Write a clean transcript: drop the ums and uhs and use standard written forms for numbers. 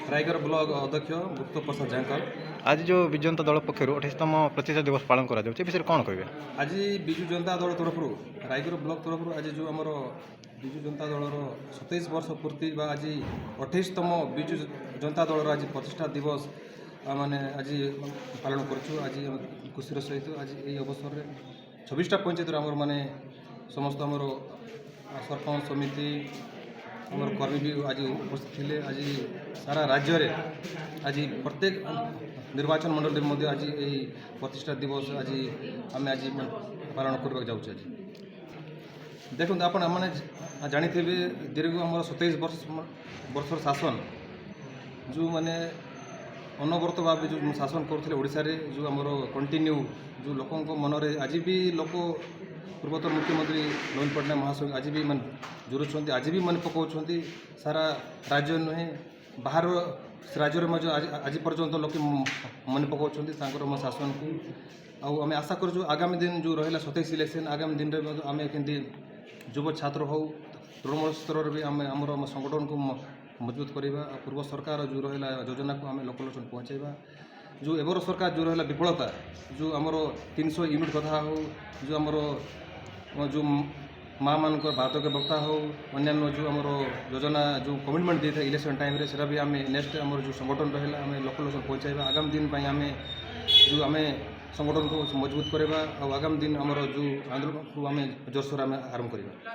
Raigarh block अध्यक्ष गुप्त प्रसाद जयंकर। आज जो विजु जनता दल पक्षर 28तम प्रतिष्ठा दिवस पालन करा विषय कौन कहे? आज विजु जनता दल तरफ रायगढ़ ब्लॉक तरफ आज जो आमर विजु जनता दलर 27 वर्ष पूर्ति आज 28तम विजु जनता दलर आज प्रतिष्ठा दिवस माने आज पालन करूँ। आज खुशी सहित आज ये अवसर में 26टा पंचायत आमर माने समस्त आमर सरपंच समिति आमर कर्मी भी आज उपस्थित थे। आज सारा राज्य रे आज प्रत्येक निर्वाचन मंडल मध्य आज यही प्रतिष्ठा दिवस आज आम आज पालन करने जाऊँ। आज देखो आप जानी थे दीर्घ आम 27 वर्षर शासन जो माने अनवरत भाव जो शासन करते ओडिशा रे जो आमर कंटिन्यू जो लोकों मनरे आज भी लोक पूर्वतन मुख्यमंत्री नवीन पट्टनायक महाशय आज भी मन जुरुंट आज भी मन पकाउं सारा राज्य नुहे बाहर राज्य में आज पर्यंत लोक मन पकाउं मो शासन को आम आशा करूँ आगामी दिन जो रहा 27 इलेक्शन आगामी दिन में आम के युव छात्र हो तृणमूल स्तर भी आम आमर संगठन को मजबूत करवा पूर्व सरकार जो रहा योजना को आम लोकलोचन पहुँचाइबा। जो एबर सरकार जो रहा विफलता जो आमर 300 यूनिट कथा हो जो आमर जो माँ मान बाधक बक्ता हो अन्य जो आमर योजना जो कमिटमेंट देता है इलेक्शन टाइम रे सेटा भी आम नेक्स्ट आमर जो संगठन रहा आम लोकलोचन पहुँचाइबा। आगामी दिन आम जो आम संगठन को मजबूत करवा आगामी दिन आमर जो आंदोलन को आम जोरसोर आरंभ करवा।